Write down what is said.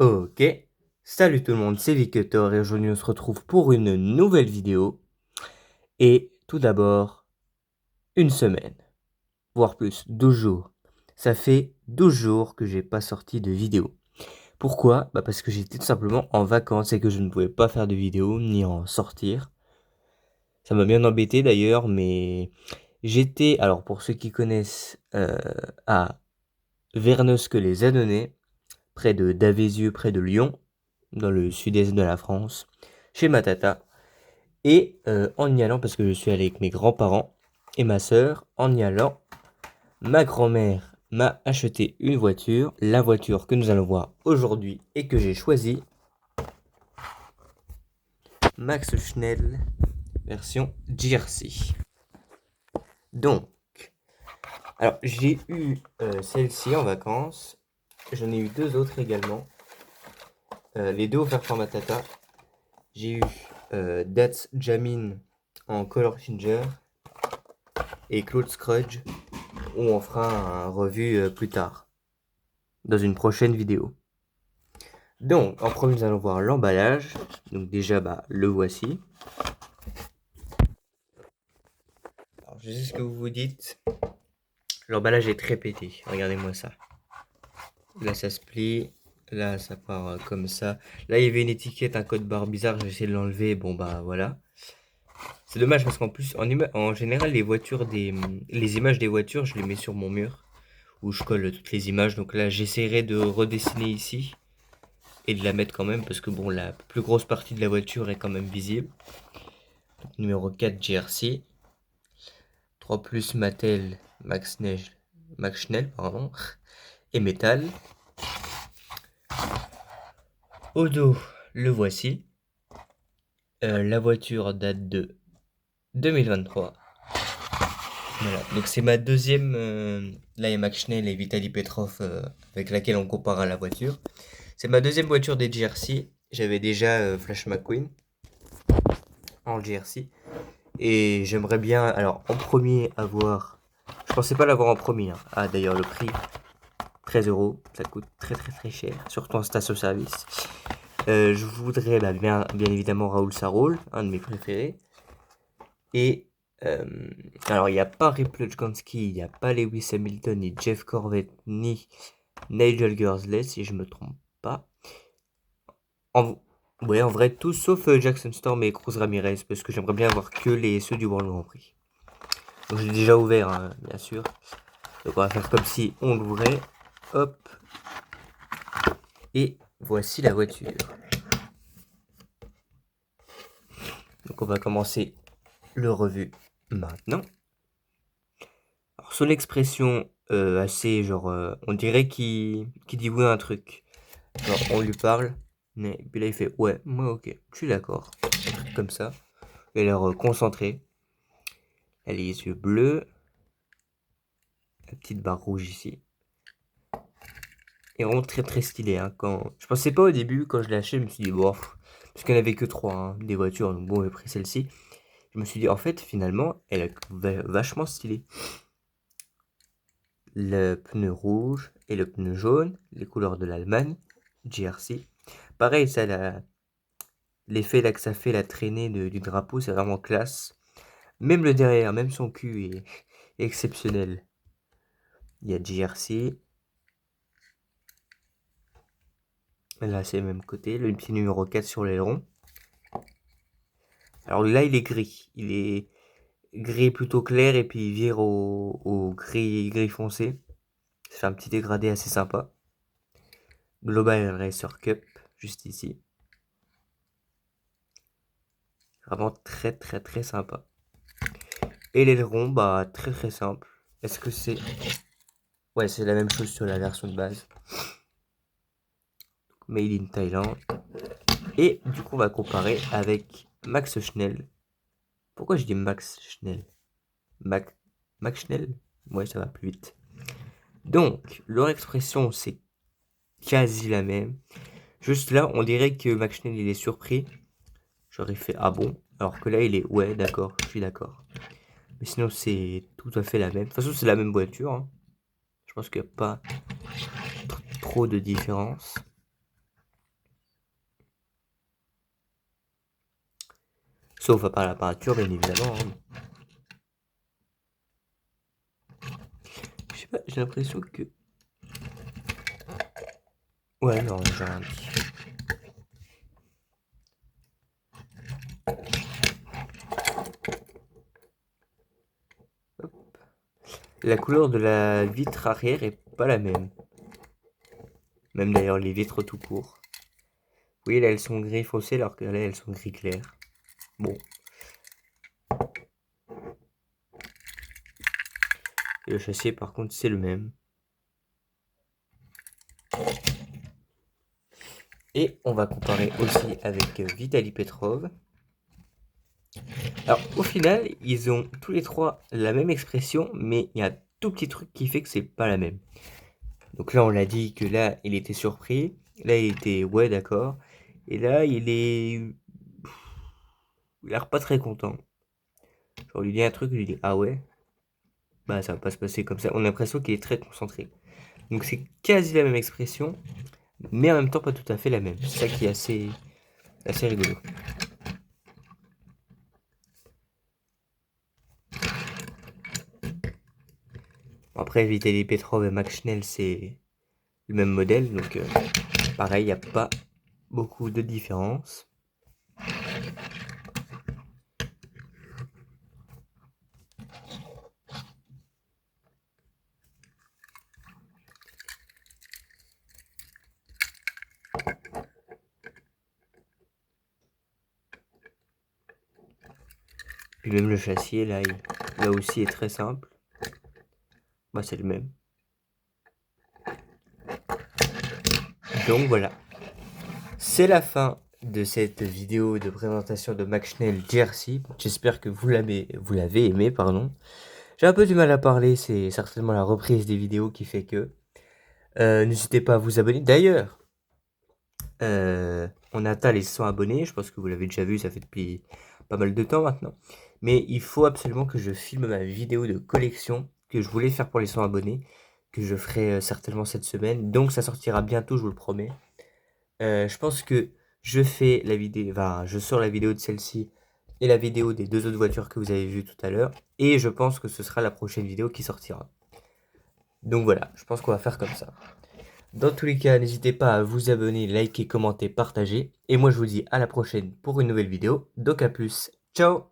Ok, salut tout le monde, c'est Viketor et aujourd'hui on se retrouve pour une nouvelle vidéo. Et tout d'abord, une semaine, voire plus, 12 jours. Ça fait 12 jours que j'ai pas sorti de vidéo. Pourquoi? Bah parce que j'étais tout simplement en vacances et que je ne pouvais pas faire de vidéo ni en sortir. Ça m'a bien embêté d'ailleurs, mais j'étais, alors pour ceux qui connaissent, à Vernesque-les-Annonay, près de Davézieux, près de Lyon, dans le sud-est de la France, chez ma tata. Et en y allant, parce que je suis allé avec mes grands-parents et ma sœur, en y allant, ma grand-mère m'a acheté une voiture, la voiture que nous allons voir aujourd'hui et que j'ai choisie, Max Schnell version GRC. Donc, alors j'ai eu celle-ci en vacances, j'en ai eu deux autres également, les deux offerts par ma tata. J'ai eu That's Jamin en Color Ginger et Claude Scrudge, où on fera un revue plus tard, dans une prochaine vidéo. Donc, en premier, nous allons voir l'emballage. Donc déjà, bah, le voici. Alors, je sais ce que vous vous dites. L'emballage est très pété. Regardez-moi ça. Là, ça se plie. Là, ça part comme ça. Là, il y avait une étiquette, un code barre bizarre. J'ai essayé de l'enlever. Bon, bah, voilà. C'est dommage parce qu'en plus, en général, les images des voitures, je les mets sur mon mur où je colle toutes les images. Donc là, j'essaierai de redessiner ici et de la mettre quand même parce que bon, la plus grosse partie de la voiture est quand même visible. Donc, numéro 4 GRC, 3 plus Mattel Max Schnell, pardon, et métal. Au dos, le voici. La voiture date de 2023. Voilà, donc c'est ma deuxième. Là, il y a Max Schnell et Vitaly Petrov avec laquelle on compare à la voiture. C'est ma deuxième voiture des GRC. J'avais déjà Flash McQueen en GRC. Et j'aimerais bien, alors en premier, avoir. Je pensais pas l'avoir en premier, hein. Ah, d'ailleurs, le prix, 13 €, ça coûte très très très cher, surtout en station-service. Je voudrais bah, bien évidemment Raoul Sarraul, un de mes préférés. Et euh, alors il n'y a pas Rip Luczkanski, il n'y a pas Lewis Hamilton, ni Jeff Corvette, ni Nigel Gursley, si je me trompe pas. Ouais, en vrai, tous sauf Jackson Storm et Cruz Ramirez, parce que j'aimerais bien avoir que ceux du World Grand Prix. Donc j'ai déjà ouvert, hein, bien sûr. Donc on va faire comme si on l'ouvrait. Hop. Et voici la voiture. Donc on va commencer le revue maintenant. Alors son expression assez genre on dirait qu'il dit oui à un truc. Genre on lui parle, mais puis là il fait ouais, moi ok, je suis d'accord. Un truc comme ça. Il a l'air concentré. Elle a les yeux bleus. La petite barre rouge ici. Et vraiment très très stylé. Hein, quand... Je pensais pas au début, quand je l'ai acheté, je me suis dit bon, parce qu'il n'y en avait que 3 hein, des voitures, donc bon j'ai pris celle-ci. Je me suis dit en fait finalement elle est vachement stylée. Le pneu rouge et le pneu jaune, les couleurs de l'Allemagne, GRC. Pareil, ça, l'effet là que ça fait, la traînée du drapeau, c'est vraiment classe. Même le derrière, même son cul est exceptionnel. Il y a GRC. Là, c'est le même côté. Le petit numéro 4 sur l'aileron. Alors là, il est gris. Il est gris plutôt clair et puis il vire au gris foncé. Ça fait un petit dégradé assez sympa. Global Racer Cup, juste ici. Vraiment très très très sympa. Et l'aileron, bah très très simple. Est-ce que c'est... Ouais, c'est la même chose sur la version de base. Made in Thailand. Et du coup, on va comparer avec Max Schnell. Pourquoi je dis Max Schnell? Max Schnell? Ouais, ça va plus vite. Donc, leur expression, c'est quasi la même. Juste là, on dirait que Max Schnell, il est surpris. J'aurais fait ah bon. Alors que là, il est ouais, d'accord, je suis d'accord. Mais sinon, c'est tout à fait la même. De toute façon, c'est la même voiture. Hein. Je pense qu'il n'y a pas trop de différence. Sauf à part la peinture, bien évidemment. Hein. Je sais pas, j'ai l'impression que... Ouais, non, j'ai rien dit. Hop. La couleur de la vitre arrière est pas la même. Même d'ailleurs les vitres tout court. Oui, là elles sont gris foncé alors que là elles sont gris clair. Bon. Et le châssis par contre c'est le même. Et on va comparer aussi avec Vitaly Petrov. Alors au final, ils ont tous les trois la même expression, mais il y a un tout petit truc qui fait que c'est pas la même. Donc là on l'a dit que là il était surpris, là il était ouais d'accord, et là il a l'air pas très content. Genre lui dit un truc, il lui dit ah ouais, bah ça va pas se passer comme ça. On a l'impression qu'il est très concentré. Donc c'est quasi la même expression, mais en même temps pas tout à fait la même. C'est ça qui est assez rigolo. Après, Vitaly Petrov et Max Schnell, c'est le même modèle, donc pareil, il n'y a pas beaucoup de différence. Puis même le châssis, là aussi est très simple. Bah, c'est le même. Donc voilà. C'est la fin de cette vidéo de présentation de Max Schnell Jersey. J'espère que vous l'avez aimé, pardon. J'ai un peu du mal à parler, c'est certainement la reprise des vidéos qui fait que. N'hésitez pas à vous abonner. D'ailleurs, on atteint les 100 abonnés. Je pense que vous l'avez déjà vu, ça fait depuis pas mal de temps maintenant. Mais il faut absolument que je filme ma vidéo de collection que je voulais faire pour les 100 abonnés, que je ferai certainement cette semaine. Donc ça sortira bientôt, je vous le promets. Je pense que je fais la vidéo, enfin, je sors la vidéo de celle-ci et la vidéo des deux autres voitures que vous avez vues tout à l'heure. Et je pense que ce sera la prochaine vidéo qui sortira. Donc voilà, je pense qu'on va faire comme ça. Dans tous les cas, n'hésitez pas à vous abonner, liker, commenter, partager. Et moi, je vous dis à la prochaine pour une nouvelle vidéo. Donc à plus. Ciao!